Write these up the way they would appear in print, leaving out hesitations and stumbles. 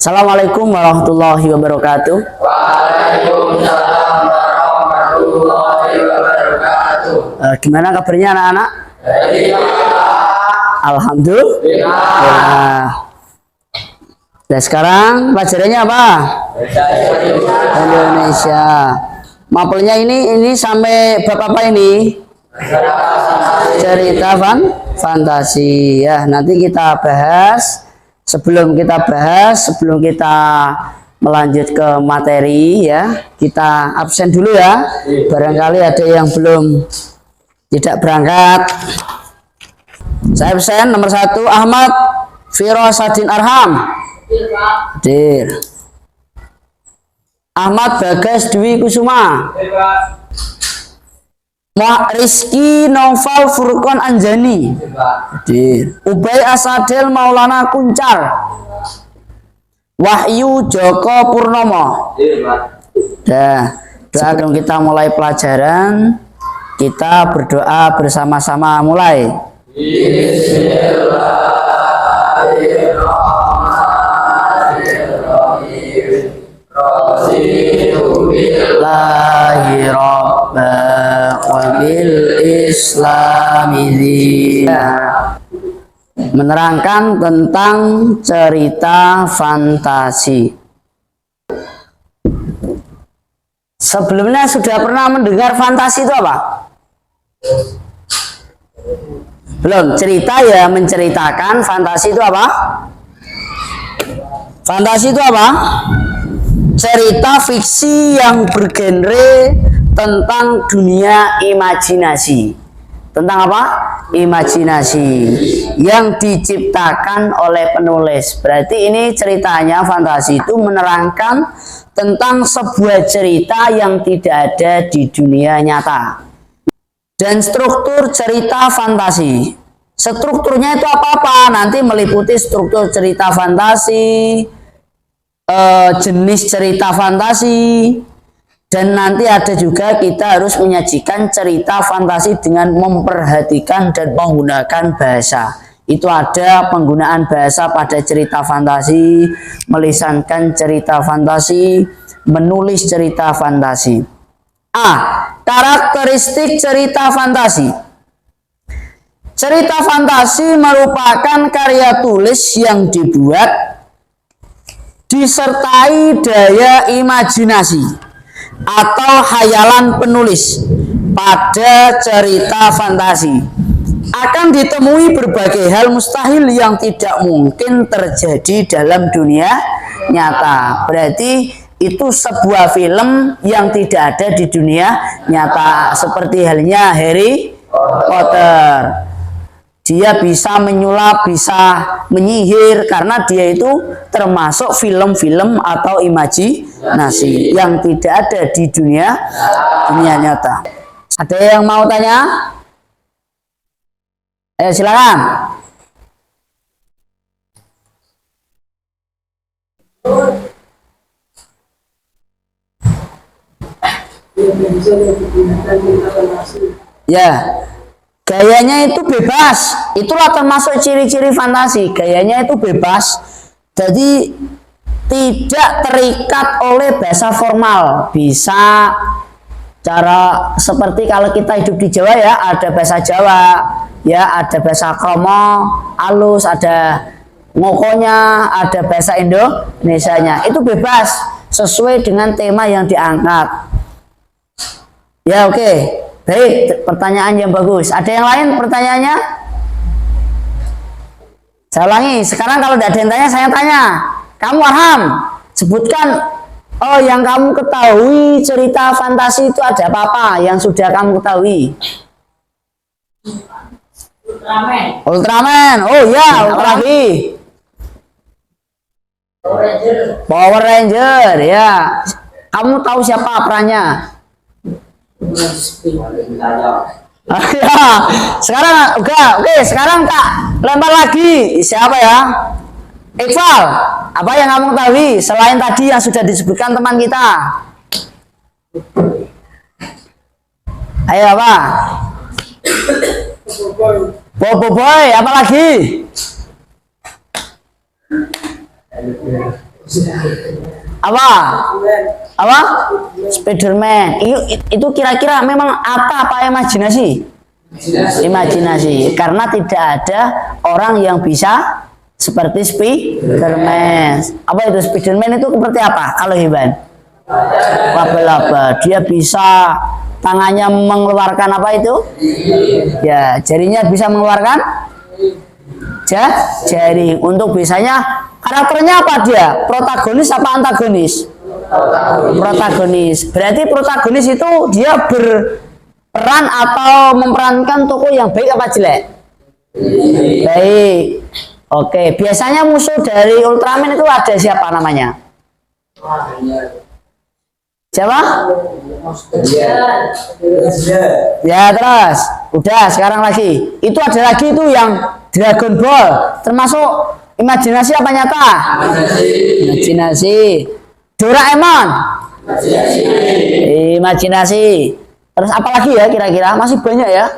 Assalamualaikum warahmatullahi wabarakatuh. Waalaikumsalam warahmatullahi wabarakatuh. Gimana kabarnya anak-anak? Alhamdulillah. Nah, sekarang pelajarannya apa? Indonesia. Mapelnya ini sampai bab apa ini? Cerita fantasi ya. Nanti kita bahas. Sebelum kita melanjut ke materi ya, kita absen dulu ya. Barangkali ada yang belum tidak berangkat. Saya absen nomor 1 Ahmad Firosadin Arham. Hadir. Ahmad Bagas Dwi Kusuma. Rizky Noval Furqon Anjani. Hadir. Ubay Asadel Maulana Kuncar. Wahyu Joko Purnomo. Dah, doakan kita mulai pelajaran. Kita berdoa bersama-sama mulai. Wabil Islami, menerangkan tentang cerita fantasi. Sebelumnya sudah pernah mendengar fantasi itu apa? Belum. Cerita ya, menceritakan. Fantasi itu apa? Fantasi itu apa? Cerita fiksi yang bergenre tentang dunia imajinasi. Tentang apa? Imajinasi yang diciptakan oleh penulis. Berarti ini ceritanya, fantasi itu menerangkan tentang sebuah cerita yang tidak ada di dunia nyata. Dan struktur cerita fantasi, strukturnya itu apa-apa, nanti meliputi struktur cerita fantasi, jenis cerita fantasi, dan nanti ada juga kita harus menyajikan cerita fantasi dengan memperhatikan dan menggunakan bahasa. Itu ada penggunaan bahasa pada cerita fantasi, melisankan cerita fantasi, menulis cerita fantasi. A. Karakteristik cerita fantasi. Cerita fantasi merupakan karya tulis yang dibuat disertai daya imajinasi atau khayalan penulis. Pada cerita fantasi akan ditemui berbagai hal mustahil yang tidak mungkin terjadi dalam dunia nyata. Berarti itu sebuah film yang tidak ada di dunia nyata, seperti halnya Harry Potter. Dia bisa menyulap, bisa menyihir, karena dia itu termasuk film-film atau imajinasi yang tidak ada di dunia nyata. Ada yang mau tanya? Ayo silakan. Ya, gayanya itu bebas. Itulah termasuk ciri-ciri fantasi. Gayanya itu bebas. Jadi tidak terikat oleh bahasa formal. Bisa cara seperti kalau kita hidup di Jawa ya, ada bahasa Jawa, ya ada bahasa kromo, halus, ada ngokonya, ada bahasa Indonesianya. Itu bebas sesuai dengan tema yang diangkat. Ya oke. Baik, pertanyaan yang bagus. Ada yang lain pertanyaannya? Saya ulangi. Sekarang kalau tidak ada yang tanya, saya tanya. Kamu Arham, sebutkan yang kamu ketahui cerita fantasi itu ada apa-apa yang sudah kamu ketahui? Ultraman. Ultraman. Oh ya, apa lagi? Power Ranger. Ya. Kamu tahu siapa perannya? Ya, sekarang oke, sekarang tak lempar lagi. Siapa ya? Iqbal, apa yang kamu ketahui selain tadi yang sudah disebutkan teman kita? Ayo apa? Bobo Boy, apa lagi? Apa? Apa? Spiderman. Itu kira-kira memang apa imajinasi? Imajinasi. Karena tidak ada orang yang bisa seperti Spiderman. Apa itu Spiderman itu seperti apa? Kalau hewan? Laba-laba. Dia bisa tangannya mengeluarkan apa itu? Ya, jarinya bisa mengeluarkan jari. Untuk biasanya karakternya apa dia? Protagonis apa antagonis? Protagonis. Berarti protagonis itu dia berperan atau memerankan tokoh yang baik apa jelek? Baik. Oke, biasanya musuh dari Ultraman itu ada siapa namanya? Siapa? Ya, terus. Udah, sekarang lagi. Itu ada lagi itu yang Dragon Ball. Termasuk imajinasi apa nyata? Imajinasi. Doraemon. Imajinasi. Terus apa lagi ya kira-kira? Masih banyak ya.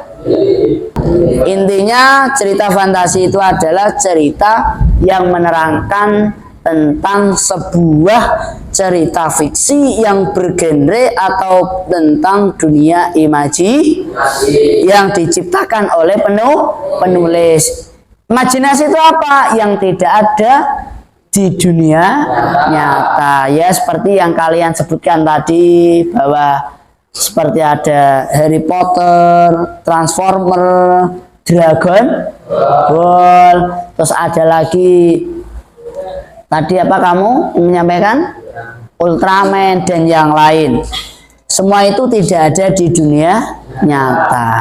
Intinya cerita fantasi itu adalah cerita yang menerangkan tentang sebuah cerita fiksi yang bergenre atau tentang dunia imaji yang diciptakan oleh penulis. Imajinasi itu apa? Yang tidak ada di dunia nyata. Ya seperti yang kalian sebutkan tadi, bahwa seperti ada Harry Potter, Transformer, Dragon Ball, terus ada lagi tadi apa kamu menyampaikan? Ultraman dan yang lain. Semua itu tidak ada di dunia nyata.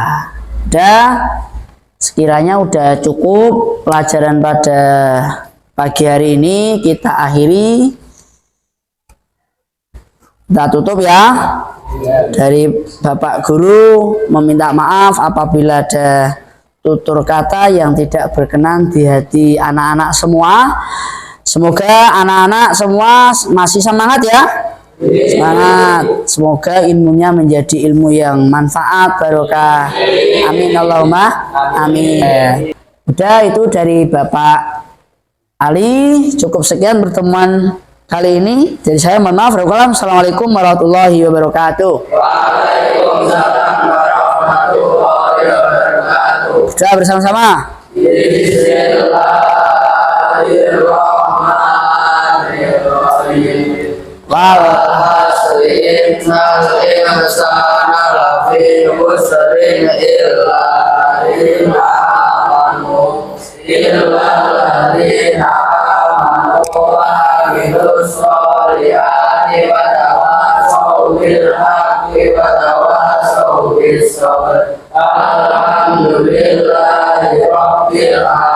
Sekiranya udah cukup pelajaran pada pagi hari ini, kita akhiri. Kita tutup ya. Dari Bapak Guru meminta maaf apabila ada tutur kata yang tidak berkenan di hati anak-anak semua. Semoga anak-anak semua masih semangat ya. Semangat. Semoga ilmunya menjadi ilmu yang manfaat, barokah. Amin Allahumma amin. Udah, itu dari Bapak Ali. Cukup sekian pertemuan kali ini. Jadi saya mohon maaf. Assalamualaikum warahmatullahi wabarakatuh. Waalaikumsalam warahmatullahi wabarakatuh. Sudah bersama-sama. Alhamdulillah Rabbil alamin.